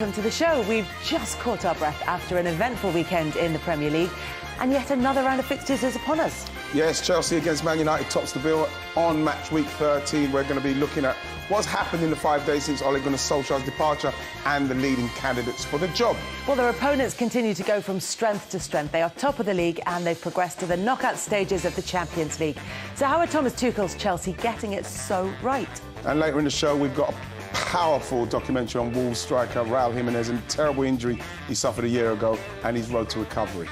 Welcome to the show. We've just caught our breath after an eventful weekend in the Premier League, and yet another round of fixtures is upon us. Yes, Chelsea against Man United tops the bill on match week 13. We're going to be looking at what's happened in the 5 days since Ole Gunnar Solskjaer's departure and the leading candidates for the job. Well, their opponents continue to go from strength to strength. They are top of the league and they've progressed to the knockout stages of the Champions League. So how are Thomas Tuchel's Chelsea getting it so right? And later in the show, we've got a powerful documentary on Wolves striker Raul Jimenez and a terrible injury he suffered a year ago and his road to recovery.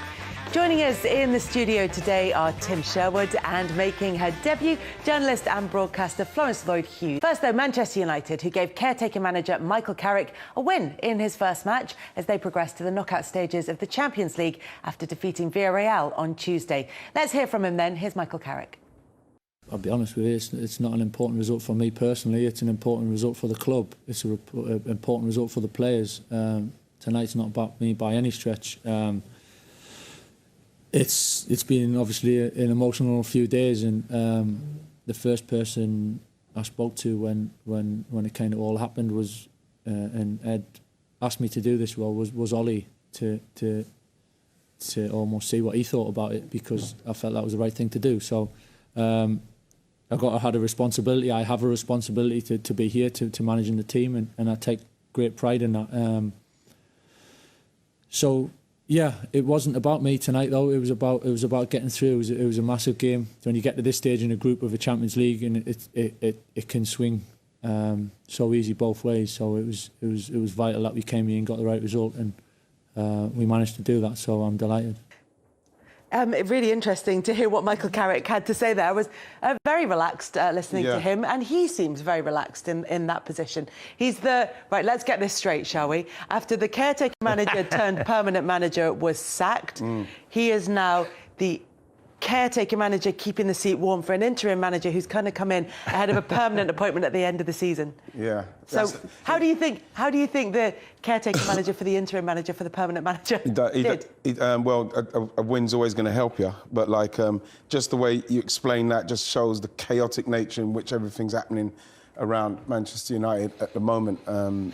Joining us in the studio today are Tim Sherwood and making her debut, journalist and broadcaster Florence Lloyd-Hughes. First, though, Manchester United, who gave caretaker manager Michael Carrick a win in his first match as they progressed to the knockout stages of the Champions League after defeating Villarreal on Tuesday. Let's hear from him then. Here's Michael Carrick. I'll be honest with you, it's not an important result for me personally. It's an important result for the club. It's an important result for the players. Tonight's not about me by any stretch. It's been obviously an emotional few days, and the first person I spoke to when it kind of all happened was, and Ed asked me to do this role, was Ollie, to almost see what he thought about it, because I felt that was the right thing to do. So I had a responsibility. I have a responsibility to be here to managing the team, and I take great pride in that. So. Yeah, it wasn't about me tonight though. It was about getting through. It was a massive game. When you get to this stage in a group of a Champions League, and it can swing so easy both ways. So it was vital that we came here and got the right result, and we managed to do that. So I'm delighted. Really interesting to hear what Michael Carrick had to say there. I was very relaxed listening to him, and he seems very relaxed in that position. He's the... Right, let's get this straight, shall we? After the caretaker manager turned permanent manager was sacked, he is now the caretaker manager keeping the seat warm for an interim manager who's kind of come in ahead of a permanent appointment at the end of the season. Yeah. So how do you think the caretaker manager for the interim manager for the permanent manager did? Well, a win's always going to help you, but just the way you explain that just shows the chaotic nature in which everything's happening around Manchester United at the moment.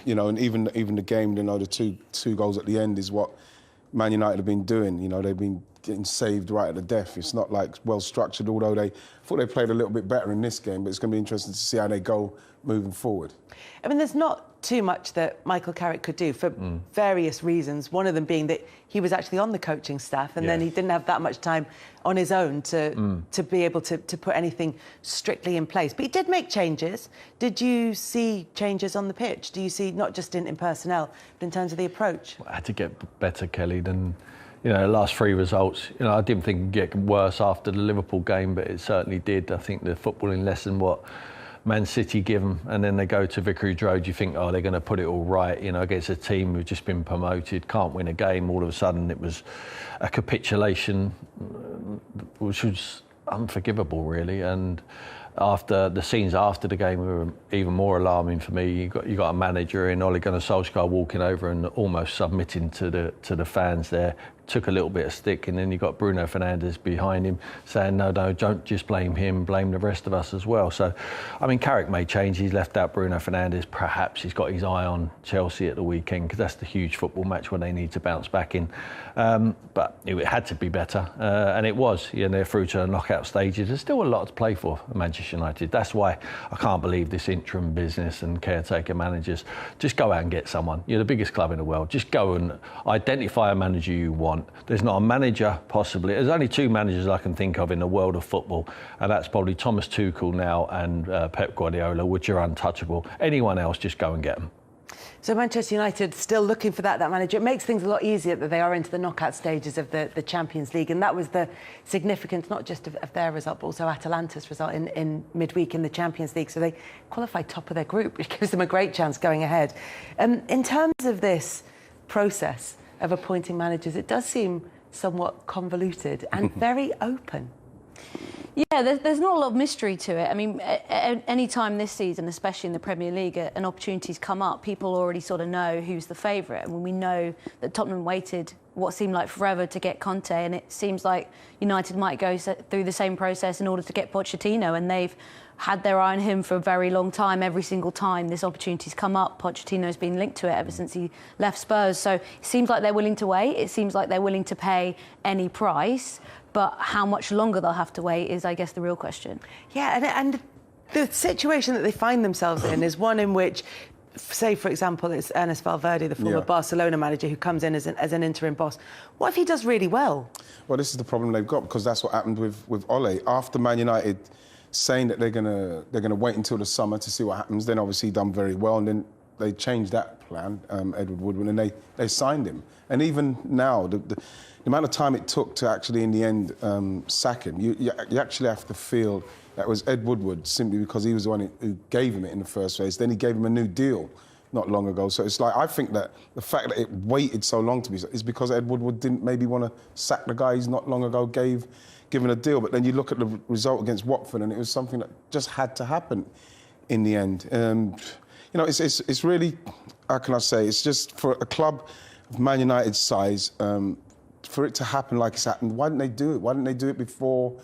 You know, and even the game, you know, the two goals at the end is what Man United have been doing. You know, they've been getting saved right at the death. It's not like well structured, although I thought they played a little bit better in this game, but it's going to be interesting to see how they go moving forward. I mean, there's not too much that Michael Carrick could do for various reasons, one of them being that he was actually on the coaching staff, and then he didn't have that much time on his own to be able to put anything strictly in place. But he did make changes. Did you see changes on the pitch? Do you see, not just in personnel, but in terms of the approach? Well, I had to get better, Kelly, than... You know, the last three results, you know, I didn't think it'd get worse after the Liverpool game, but it certainly did. I think the footballing lesson, what Man City give them, and then they go to Vicarage Road, you think, oh, they're going to put it all right, you know, against a team who've just been promoted, can't win a game. All of a sudden, it was a capitulation, which was unforgivable, really. And after the scenes after the game were even more alarming for me. You got a manager in Ole Gunnar Solskjaer walking over and almost submitting to the fans there. Took a little bit of stick, and then you got Bruno Fernandes behind him saying, no, don't just blame him, blame the rest of us as well. So, I mean, Carrick made change. He's left out Bruno Fernandes. Perhaps he's got his eye on Chelsea at the weekend, because that's the huge football match where they need to bounce back in. But it had to be better, and it was. You know, they're through to the knockout stages. There's still a lot to play for Manchester United. That's why I can't believe this interim business and caretaker managers. Just go out and get someone. You're the biggest club in the world. Just go and identify a manager you want. There's not a manager, possibly. There's only two managers I can think of in the world of football, and that's probably Thomas Tuchel now and Pep Guardiola, which are untouchable. Anyone else, just go and get them. So Manchester United still looking for that manager. It makes things a lot easier that they are into the knockout stages of the Champions League, and that was the significance not just of their result, but also Atalanta's result in midweek in the Champions League. So they qualified top of their group, which gives them a great chance going ahead. In terms of this process of appointing managers, it does seem somewhat convoluted and very open. Yeah, there's not a lot of mystery to it. I mean, any time this season, especially in the Premier League, an opportunity's come up, people already sort of know who's the favourite. And we know that Tottenham waited what seemed like forever to get Conte, and it seems like United might go through the same process in order to get Pochettino, and they've had their eye on him for a very long time. Every single time this opportunity's come up, Pochettino's been linked to it ever since he left Spurs. So it seems like they're willing to wait. It seems like they're willing to pay any price. But how much longer they'll have to wait is, I guess, the real question. Yeah, and the situation that they find themselves in is one in which, say, for example, it's Ernest Valverde, the former Barcelona manager, who comes in as an interim boss. What if he does really well? Well, this is the problem they've got, because that's what happened with Ole. After Man United saying that they're gonna wait until the summer to see what happens, then obviously he done very well, and then they changed that plan, Edward Woodward, and they signed him. And even now, the amount of time it took to actually, in the end, sack him, you actually have to feel that was Ed Woodward, simply because he was the one who gave him it in the first place. Then he gave him a new deal not long ago. So it's like, I think that the fact that it waited so long to be is because Ed Woodward didn't maybe want to sack the guy he's not long ago given a deal. But then you look at the result against Watford, and it was something that just had to happen in the end. You know, it's really, how can I say, it's just for a club of Man United's size, for it to happen like it's happened, why didn't they do it? Why didn't they do it before,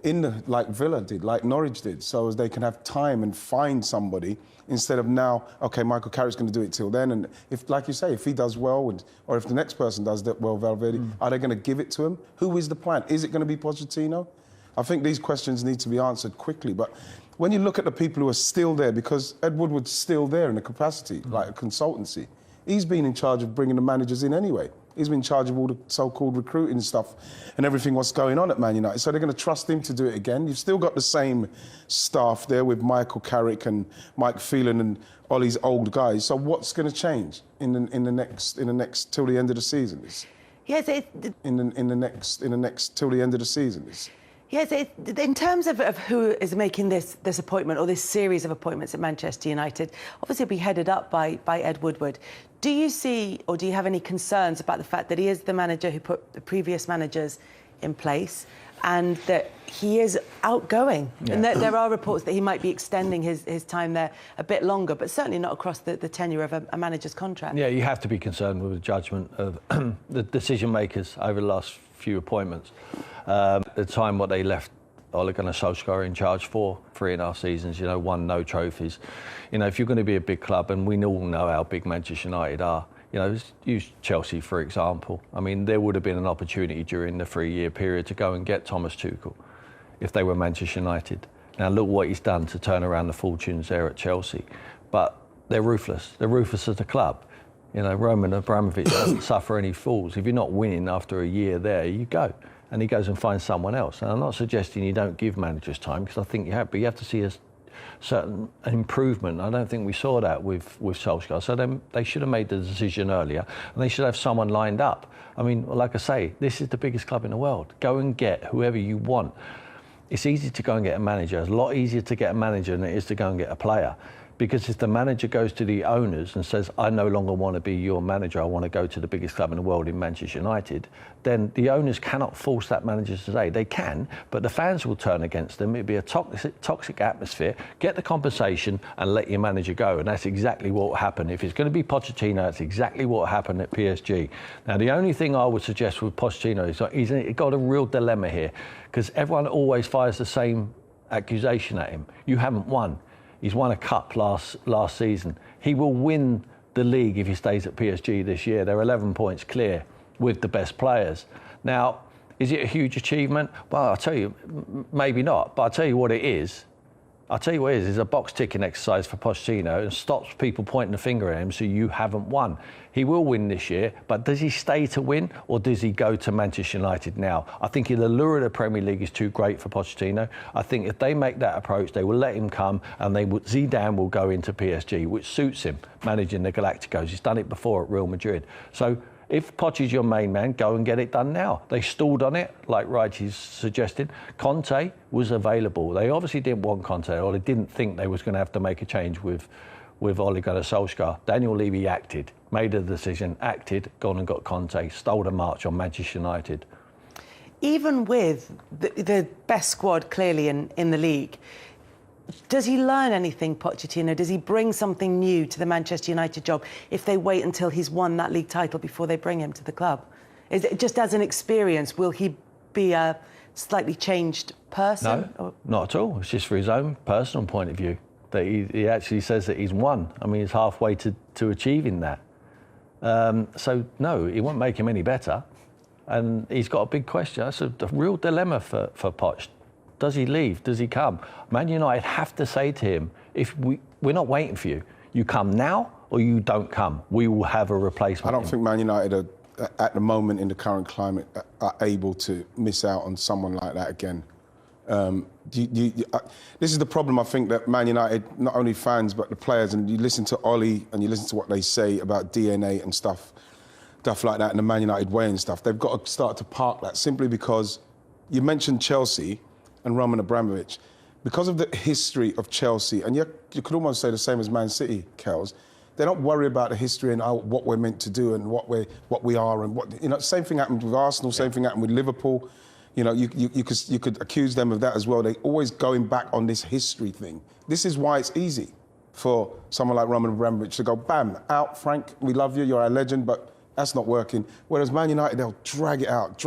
like Villa did, like Norwich did, so as they can have time and find somebody, instead of now, OK, Michael Carrick's going to do it till then, and if, like you say, if he does well, or if the next person does that well, Valverde, are they going to give it to him? Who is the plan? Is it going to be Pochettino? I think these questions need to be answered quickly, but when you look at the people who are still there, because Ed Woodward's still there in a capacity, like a consultancy, he's been in charge of bringing the managers in anyway. He's been in charge of all the so-called recruiting stuff and everything what's going on at Man United. So they're going to trust him to do it again. You've still got the same staff there with Michael Carrick and Mike Phelan and all these old guys. So what's going to change in the next till the end of the season? Yes, in the next till the end of the season. Yes, in terms of who is making this appointment, or this series of appointments at Manchester United, obviously it'll be headed up by Ed Woodward. Do you see, or do you have any concerns about the fact that he is the manager who put the previous managers in place, and that he is outgoing? Yeah. And there are reports that he might be extending his time there a bit longer, but certainly not across the tenure of a manager's contract. Yeah, you have to be concerned with the judgment of the decision makers over the last few appointments. The time what they left Ole Gunnar Solskjaer in charge for 3.5 seasons, won no trophies. If you're going to be a big club, and we all know how big Manchester United are, use Chelsea for example. I mean, there would have been an opportunity during the 3-year period to go and get Thomas Tuchel if they were Manchester United. Now look what he's done to turn around the fortunes there at Chelsea. But they're ruthless. They're ruthless as a club. Roman Abramovich doesn't suffer any fools. If you're not winning after a year there, you go. And he goes and finds someone else. And I'm not suggesting you don't give managers time, because I think you have, but you have to see a certain improvement. I don't think we saw that with Solskjaer. So they should have made the decision earlier, and they should have someone lined up. I mean, like I say, this is the biggest club in the world. Go and get whoever you want. It's easy to go and get a manager. It's a lot easier to get a manager than it is to go and get a player. Because if the manager goes to the owners and says, I no longer want to be your manager, I want to go to the biggest club in the world in Manchester United, then the owners cannot force that manager to stay. They can, but the fans will turn against them. It'll be a toxic atmosphere. Get the compensation and let your manager go. And that's exactly what will happen. If it's going to be Pochettino, that's exactly what happened at PSG. Now, the only thing I would suggest with Pochettino is he's got a real dilemma here, because everyone always fires the same accusation at him. You haven't won. He's won a cup last season. He will win the league if he stays at PSG this year. They're 11 points clear with the best players. Now, is it a huge achievement? Well, I'll tell you, maybe not. But I'll tell you what it is. It's a box-ticking exercise for Pochettino, and stops people pointing the finger at him, so you haven't won. He will win this year, but does he stay to win, or does he go to Manchester United now? I think the lure of the Premier League is too great for Pochettino. I think if they make that approach, they will let him come, and Zidane will go into PSG, which suits him, managing the Galacticos. He's done it before at Real Madrid. So if Poch's your main man, go and get it done now. They stalled on it, like Wright is suggesting. Conte was available. They obviously didn't want Conte, or they didn't think they was going to have to make a change with Ole Gunnar Solskjaer. Daniel Levy acted, made a decision, acted, gone and got Conte, stole the march on Manchester United. Even with the best squad clearly in the league, does he learn anything, Pochettino? Does he bring something new to the Manchester United job if they wait until he's won that league title before they bring him to the club? Is it just as an experience, will he be slightly changed person? No, not at all. It's just for his own personal point of view that he actually says that he's won. I mean, he's halfway to achieving that. So, no, it won't make him any better. And he's got a big question. That's a real dilemma for Poch. Does he leave? Does he come? Man United have to say to him, we're not waiting for you. You come now or you don't come. We will have a replacement. I don't think Man United are, at the moment in the current climate, are able to miss out on someone like that again. This is the problem, I think, that Man United, not only fans but the players, and you listen to Ollie and you listen to what they say about DNA and stuff like that, and the Man United way and stuff. They've got to start to park that, simply because you mentioned Chelsea and Roman Abramovich. Because of the history of Chelsea, and you could almost say the same as Man City, Kels, they don't worry about the history and what we're meant to do and what we are and what, you know. Same thing happened with Arsenal. Same thing happened with Liverpool. You know, you could accuse them of that as well. They always going back on this history thing. This is why it's easy for someone like Roman Abramovich to go, bam, out, Frank, we love you, you're our legend, but that's not working. Whereas Man United, they'll drag it out.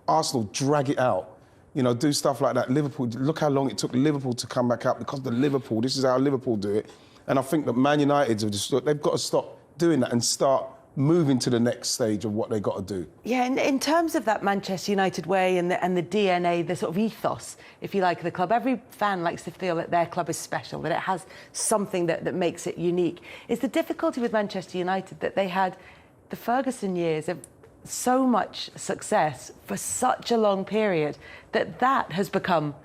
Arsenal, drag it out. You know, do stuff like that. Liverpool, look how long it took Liverpool to come back out because of the Liverpool. This is how Liverpool do it. And I think that Man United they've got to stop doing that and start moving to the next stage of what they've got to do. Yeah, in terms of that Manchester United way and the DNA, the sort of ethos, if you like, of the club, every fan likes to feel that their club is special, that it has something that makes it unique. It's the difficulty with Manchester United that they had the Ferguson years of so much success for such a long period that has become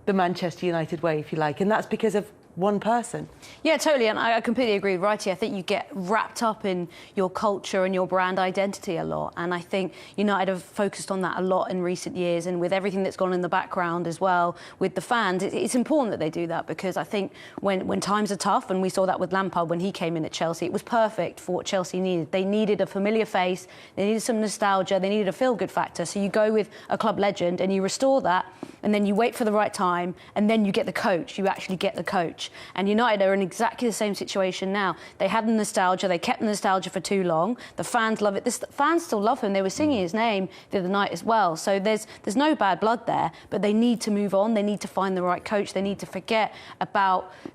the Manchester United way, if you like, and that's because of one person. Yeah, totally, and I completely agree with Wrighty. I think you get wrapped up in your culture and your brand identity a lot, and I think United have focused on that a lot in recent years, and with everything that's gone in the background as well with the fans, it's important that they do that, because I think when times are tough, and we saw that with Lampard when he came in at Chelsea, it was perfect for what Chelsea needed. They needed a familiar face, they needed some nostalgia, they needed a feel-good factor, so you go with a club legend and you restore that, and then you wait for the right time, and then you get the coach, you actually get the coach. And United are in exactly the same situation now. They had the nostalgia, they kept the nostalgia for too long. The fans love it. The fans still love him. They were singing his name the other night as well. So there's no bad blood there, but they need to move on. They need to find the right coach. They need to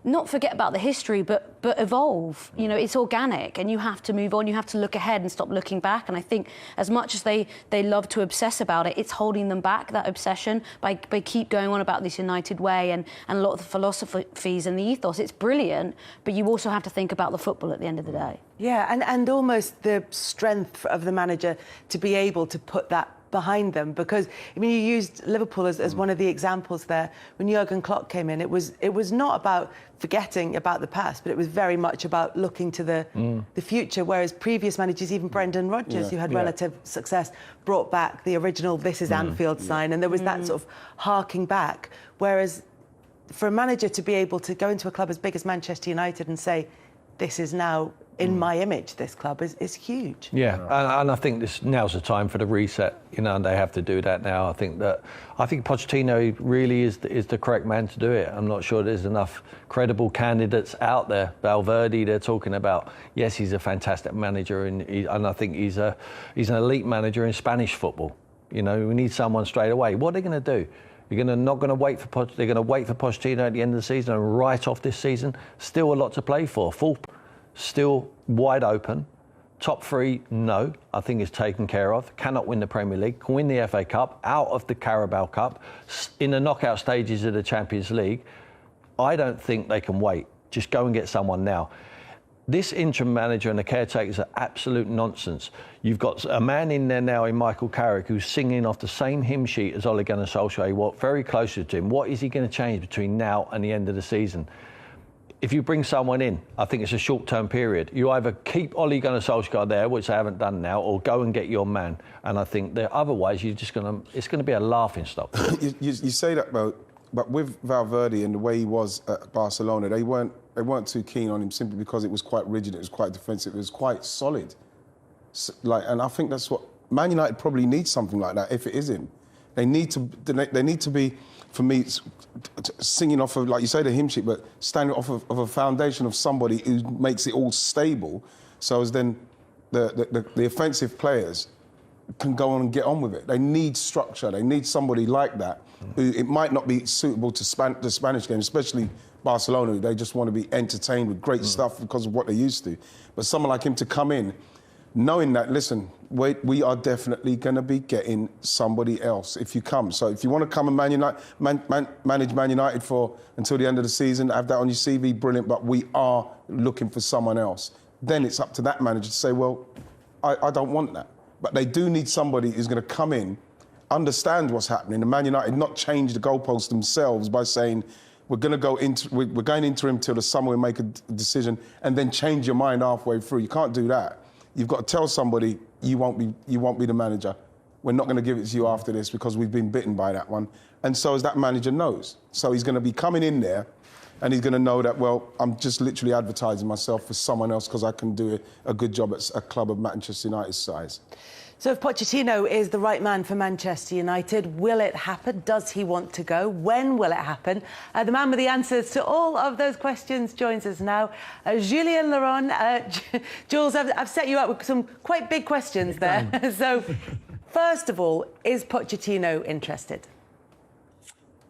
not forget about the history, but evolve. You know, it's organic, and you have to move on. You have to look ahead and stop looking back. And I think as much as they love to obsess about it, it's holding them back, that obsession, by keep going on about this United way and a lot of the philosophies and the ethos. It's brilliant, but you also have to think about the football at the end of the day. Yeah, and almost the strength of the manager to be able to put that behind them, because I mean, you used Liverpool as one of the examples there. When Jurgen Klopp came in, it was not about forgetting about the past, but it was very much about looking to the future, whereas previous managers, even Brendan Rodgers, who had relative success, brought back the original "This is Anfield" sign, and there was that sort of harking back, whereas for a manager to be able to go into a club as big as Manchester United and say, this is now in my image, this club, is huge. Yeah, and I think now's the time for the reset, you know, and they have to do that now. I think Pochettino really is the correct man to do it. I'm not sure there's enough credible candidates out there. Valverde, they're talking about, yes, he's a fantastic manager, and I think he's an elite manager in Spanish football. You know, we need someone straight away. What are they going to do? They're not going to wait for Pochettino at the end of the season and write off this season. Still a lot to play for. Still wide open. Top three, no, I think is taken care of. Cannot win the Premier League. Can win the FA Cup, out of the Carabao Cup, in the knockout stages of the Champions League. I don't think they can wait. Just go and get someone now. This interim manager and the caretakers are absolute nonsense. You've got a man in there now in Michael Carrick who's singing off the same hymn sheet as Ole Gunnar Solskjaer. He walked very closely to him. What is he going to change between now and the end of the season? If you bring someone in, I think it's a short-term period. You either keep Ole Gunnar Solskjaer there, which they haven't done now, or go and get your man. And I think that otherwise it's going to be a laughing stock. You say that, but with Valverde and the way he was at Barcelona, they weren't too keen on him simply because it was quite rigid, it was quite defensive, it was quite solid. And I think that's what Man United probably needs, something like that. If it is him, they need to be, for me, singing off of, like you say, the hymn sheet, but standing off of a foundation of somebody who makes it all stable. So as then the offensive players, can go on and get on with it. They need structure. They need somebody like that. Who it might not be suitable to the Spanish game, especially Barcelona. They just want to be entertained with great stuff because of what they're used to. But someone like him to come in, knowing that, listen, we are definitely going to be getting somebody else if you come. So if you want to come and manage Man United until the end of the season, have that on your CV, brilliant, but we are looking for someone else. Then it's up to that manager to say, well, I don't want that. But they do need somebody who's going to come in, understand what's happening, and Man United not change the goalposts themselves by saying, we're going interim till the summer, we make a decision, and then change your mind halfway through. You can't do that. You've got to tell somebody you won't be the manager. We're not going to give it to you after this because we've been bitten by that one. And so as that manager knows. So he's going to be coming in there and he's going to know that, well, I'm just literally advertising myself for someone else because I can do a good job at a club of Manchester United's size. So if Pochettino is the right man for Manchester United, will it happen? Does he want to go? When will it happen? The man with the answers to all of those questions joins us now. Julien Laurent. Jules, I've set you up with some quite big questions there. So, first of all, is Pochettino interested?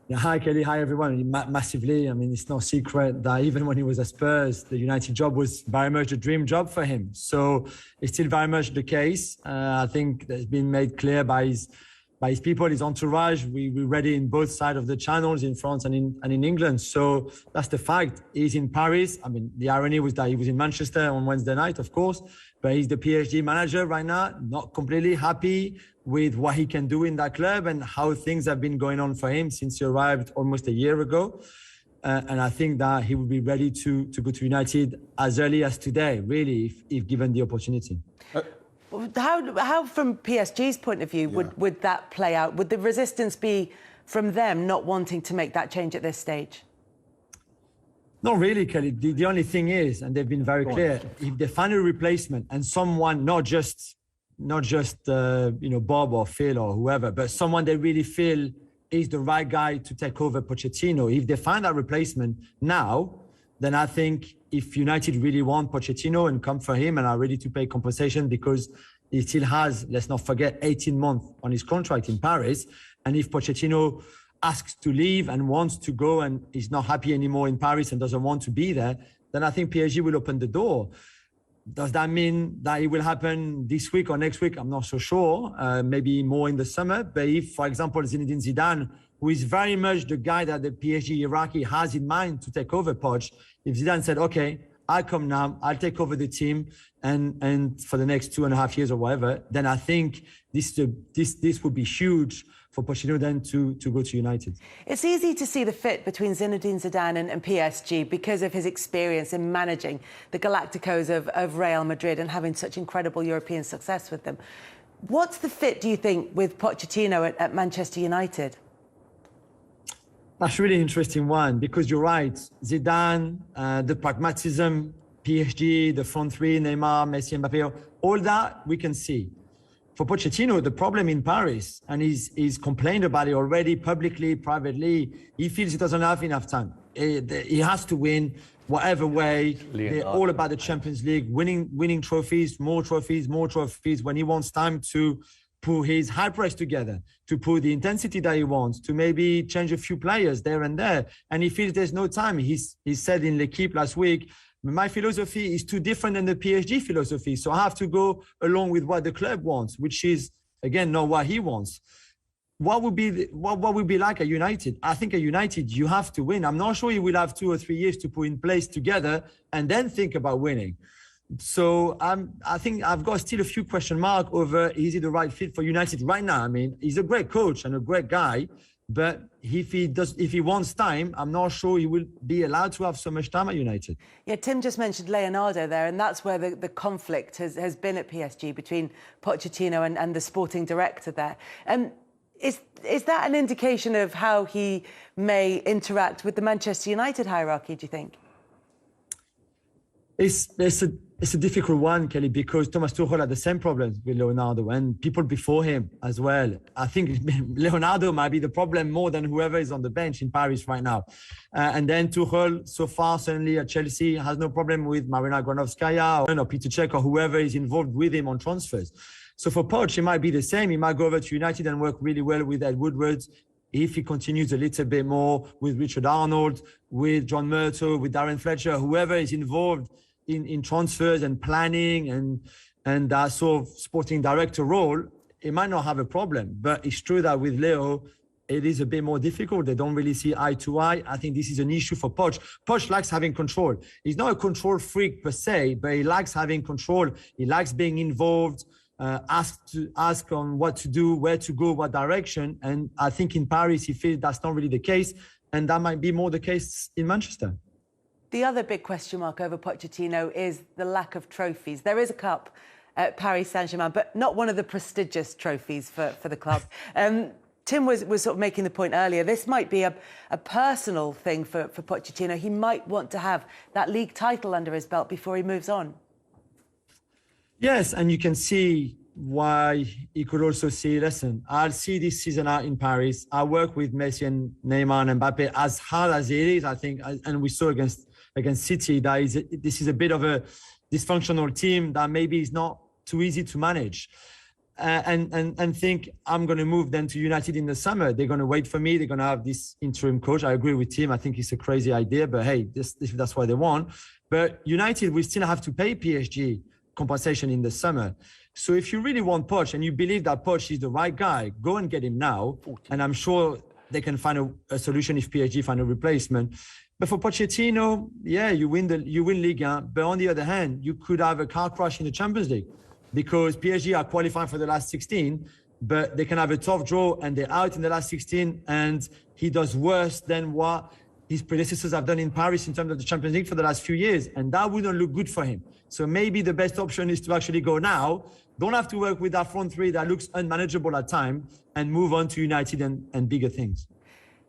Yeah, hi, Kelly. Hi, everyone. Massively. I mean, it's no secret that even when he was at Spurs, the United job was very much a dream job for him. So it's still very much the case. I think that's been made clear by his people, his entourage. We're ready in both sides of the channels, in France and in England. So that's the fact. He's in Paris. I mean, the irony was that he was in Manchester on Wednesday night, of course, but he's the PSG manager right now, not completely happy with what he can do in that club and how things have been going on for him since he arrived almost a year ago. And I think that he would be ready to go to United as early as today, really, if given the opportunity. How from PSG's point of view, would that play out? Would the resistance be from them not wanting to make that change at this stage? Not really, Kelly. The only thing is, and they've been very clear, if they find a replacement and someone, not just Bob or Phil or whoever, but someone they really feel is the right guy to take over Pochettino, if they find that replacement now, then I think if United really want Pochettino and come for him and are ready to pay compensation because he still has, let's not forget, 18 months on his contract in Paris. And if Pochettino asks to leave and wants to go and is not happy anymore in Paris and doesn't want to be there, then I think PSG will open the door. Does that mean that it will happen this week or next week? I'm not so sure. Maybe more in the summer. But if, for example, Zinedine Zidane, who is very much the guy that the PSG hierarchy has in mind to take over Poch, if Zidane said, okay, I'll come now, I'll take over the team and for the next 2.5 years or whatever, then I think this would be huge for Pochettino then to go to United. It's easy to see the fit between Zinedine Zidane and PSG because of his experience in managing the Galacticos of Real Madrid and having such incredible European success with them. What's the fit, do you think, with Pochettino at Manchester United? That's a really interesting one because you're right. Zidane, the pragmatism, PSG, the front three, Neymar, Messi, Mbappé, all that we can see. For Pochettino, the problem in Paris, and he's complained about it already publicly, privately, he feels he doesn't have enough time. He has to win whatever way. They're all about the Champions League, winning trophies, more trophies, when he wants time to put his high press together, to put the intensity that he wants, to maybe change a few players there and there. And he feels there's no time. He said in L'Equipe last week, my philosophy is too different than the PSG philosophy. So I have to go along with what the club wants, which is, again, not what he wants. What would be like at United? I think at United, you have to win. I'm not sure you will have 2 or 3 years to put in place together and then think about winning. So I think I've got still a few question marks over, is he the right fit for United right now? I mean, he's a great coach and a great guy, but if he wants time, I'm not sure he will be allowed to have so much time at United. Yeah, Tim just mentioned Leonardo there, and that's where the conflict has been at PSG between Pochettino and the sporting director there. Is that an indication of how he may interact with the Manchester United hierarchy, do you think? It's It's a difficult one, Kelly, because Thomas Tuchel had the same problems with Leonardo and people before him as well. I think Leonardo might be the problem more than whoever is on the bench in Paris right now. And then Tuchel, so far, certainly at Chelsea, has no problem with Marina Granovskaya or Peter Cech or whoever is involved with him on transfers. So for Poch, it might be the same. He might go over to United and work really well with Ed Woodward if he continues a little bit more with Richard Arnold, with John Murtough, with Darren Fletcher, whoever is involved in transfers and planning and that sort of sporting director role, it might not have a problem. But it's true that with Leo, it is a bit more difficult. They don't really see eye to eye. I think this is an issue for Poch. Poch likes having control. He's not a control freak per se, but he likes having control. He likes being involved, ask on what to do, where to go, what direction. And I think in Paris, he feels that's not really the case. And that might be more the case in Manchester. The other big question mark over Pochettino is the lack of trophies. There is a cup at Paris Saint-Germain, but not one of the prestigious trophies for the club. Tim was sort of making the point earlier, this might be a personal thing for Pochettino. He might want to have that league title under his belt before he moves on. Yes, and you can see why he could also see, listen, I'll see this season out in Paris. I work with Messi and Neymar and Mbappe as hard as it is, I think, and we saw against City, this is a bit of a dysfunctional team that maybe is not too easy to manage. And think I'm going to move then to United in the summer. They're going to wait for me. They're going to have this interim coach. I agree with Tim. I think it's a crazy idea, but hey, that's what they want. But United will still have to pay PSG compensation in the summer. So if you really want Poch and you believe that Poch is the right guy, go and get him now. And I'm sure they can find a solution if PSG find a replacement. But for Pochettino, yeah, you win Ligue 1. But on the other hand, you could have a car crash in the Champions League because PSG are qualifying for the last 16, but they can have a tough draw and they're out in the last 16 and he does worse than what his predecessors have done in Paris in terms of the Champions League for the last few years. And that wouldn't look good for him. So maybe the best option is to actually go now. Don't have to work with that front three that looks unmanageable at times and move on to United and bigger things.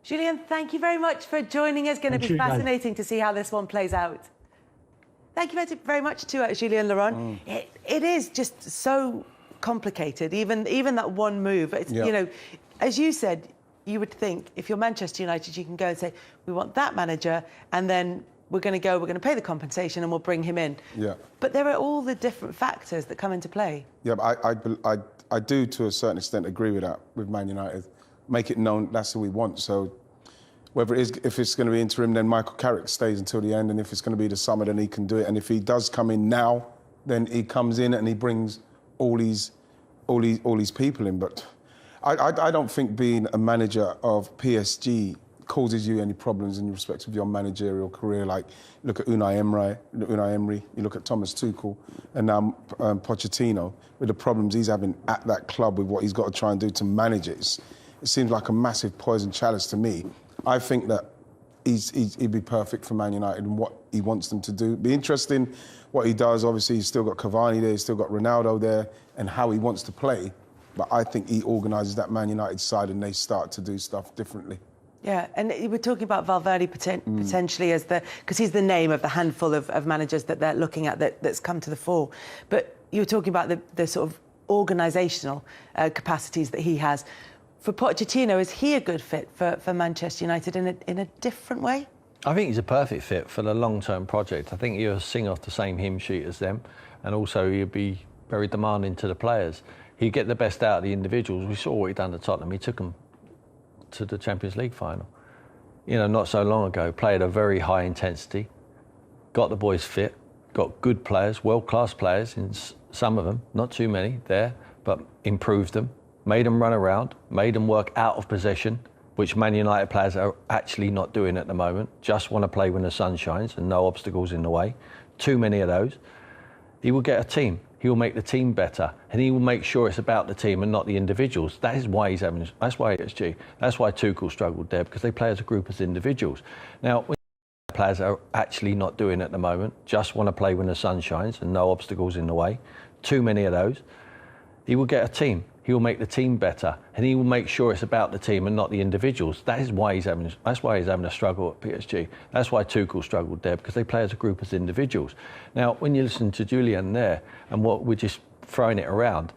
Julien, thank you very much for joining us. It's going to be fascinating to see how this one plays out. Thank you very much to Julien Laurent. It is just so complicated, even that one move. It's, you know, as you said, you would think if you're Manchester United, you can go and say, we want that manager, and then we're going to pay the compensation and we'll bring him in. Yeah. But there are all the different factors that come into play. Yeah, but I do to a certain extent agree with that, with Man United. Make it known that's who we want. So whether if it's going to be interim, then Michael Carrick stays until the end, and if it's going to be the summer, then he can do it. And if he does come in now, then he comes in and he brings all these people in. But I don't think being a manager of PSG causes you any problems in respect of your managerial career. Like, look at Unai Emery, you look at Thomas Tuchel, and now Pochettino, with the problems he's having at that club with what he's got to try and do to manage it. It seems like a massive poison chalice to me. I think that he'd be perfect for Man United and what he wants them to do. Be interesting what he does. Obviously, he's still got Cavani there, he's still got Ronaldo there, and how he wants to play. But I think he organises that Man United side and they start to do stuff differently. Yeah, and we're talking about Valverde potentially as because he's the name of the handful of managers that they're looking at that's come to the fore. But you were talking about the sort of organisational capacities that he has. For Pochettino, is he a good fit for Manchester United in a different way? I think he's a perfect fit for the long-term project. I think he'll sing off the same hymn sheet as them, and also he'll be very demanding to the players. He'd get the best out of the individuals. We saw what he'd done at Tottenham. He took them to the Champions League final. You know, not so long ago, played at a very high intensity, got the boys fit, got good players, world-class players, in some of them, not too many there, but improved them. Made them run around, made them work out of possession, which Man United players are actually not doing at the moment. Just want to play when the sun shines and no obstacles in the way. Too many of those. He will get a team. He will make the team better, and he will make sure it's about the team and not the individuals. That is why he's having. That's why PSG. That's why Tuchel struggled there, because they play as a group, as individuals. Now, when players are actually not doing at the moment, just want to play when the sun shines and no obstacles in the way. Too many of those. He will get a team. He will make the team better, and he will make sure it's about the team and not the individuals. That's why he's having a struggle at PSG. That's why Tuchel struggled there, because they play as a group, as individuals. Now, when you listen to Julian there, and what we're just throwing it around,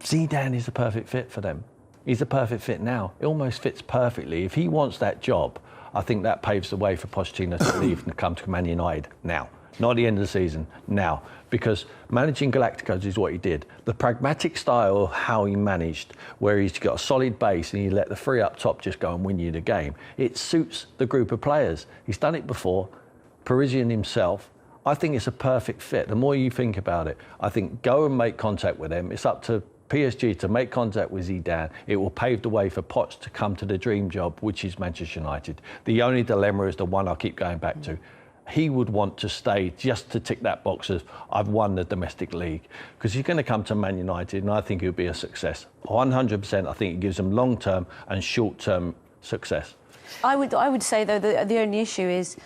Zidane is a perfect fit for them. He's a perfect fit now. It almost fits perfectly. If he wants that job, I think that paves the way for Pochettino to leave and come to Man United now. Not at the end of the season, now. Because managing Galacticos is what he did. The pragmatic style of how he managed, where he's got a solid base and he let the three up top just go and win you the game, it suits the group of players. He's done it before. Parisian himself. I think it's a perfect fit. The more you think about it, I think go and make contact with them. It's up to PSG to make contact with Zidane. It will pave the way for Poch to come to the dream job, which is Manchester United. The only dilemma is the one I keep going back to. He would want to stay just to tick that box of, I've won the domestic league. Because he's going to come to Man United, and I think he'll be a success. 100%, I think it gives him long-term and short-term success. I would say, though, the only issue is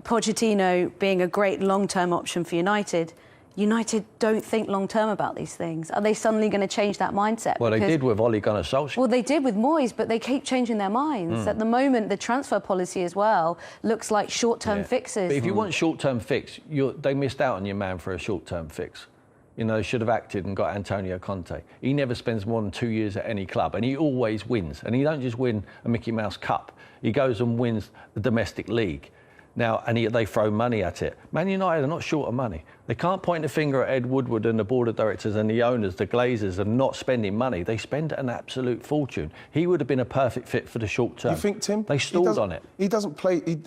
Pochettino being a great long-term option for United. United don't think long-term about these things. Are they suddenly going to change that mindset? Well, they did with Ole Gunnar Solskjaer. Well, they did with Moyes, but they keep changing their minds. At the moment, the transfer policy as well looks like short-term fixes. But if you want short-term fix, they missed out on your man for a short-term fix. You know, they should have acted and got Antonio Conte. He never spends more than 2 years at any club, and he always wins. And he don't just win a Mickey Mouse Cup. He goes and wins the domestic league. Now, and they throw money at it. Man United are not short of money. They can't point the finger at Ed Woodward and the board of directors and the owners, the Glazers, and not spending money. They spend an absolute fortune. He would have been a perfect fit for the short term. You think, Tim? They stalled on it. He doesn't play.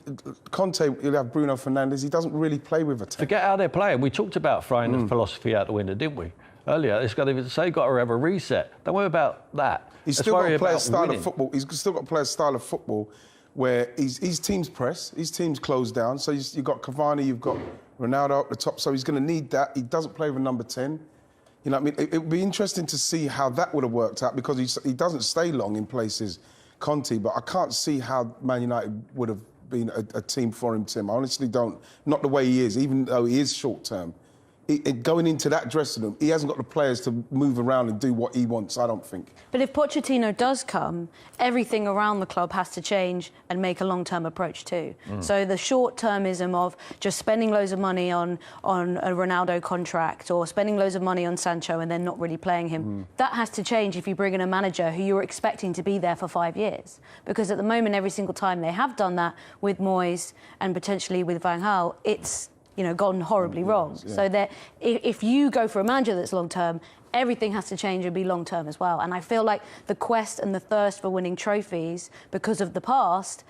Conte, he'll have Bruno Fernandes. He doesn't really play with a 10. Forget how they're playing. We talked about throwing the philosophy out the window, didn't we? Earlier, it's got to have a reset. Don't worry about that. He's still got to play a style of football. He's still got to play a style of football where his team's press, his team's closed down. So you've got Cavani, you've got Ronaldo up the top. So he's going to need that. He doesn't play with number 10. You know what I mean? It would be interesting to see how that would have worked out, because he doesn't stay long in places, Conte. But I can't see how Man United would have been a team for him, Tim. I honestly don't. Not the way he is, even though he is short term. Going into that dressing room, he hasn't got the players to move around and do what he wants, I don't think. But if Pochettino does come, everything around the club has to change and make a long-term approach too. So the short-termism of just spending loads of money on a Ronaldo contract or spending loads of money on Sancho and then not really playing him, that has to change if you bring in a manager who you're expecting to be there for 5 years. Because at the moment, every single time they have done that with Moyes and potentially with Van Gaal, it's gone horribly wrong. Yeah. So that if you go for a manager that's long-term, everything has to change and be long-term as well. And I feel like the quest and the thirst for winning trophies, because of the past,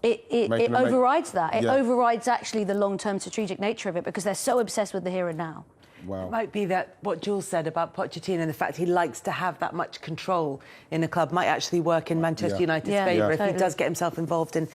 it overrides that. It overrides actually the long-term strategic nature of it, because they're so obsessed with the here and now. Wow. It might be that what Jules said about Pochettino and the fact he likes to have that much control in a club might actually work in Manchester United's favour if he does get himself involved in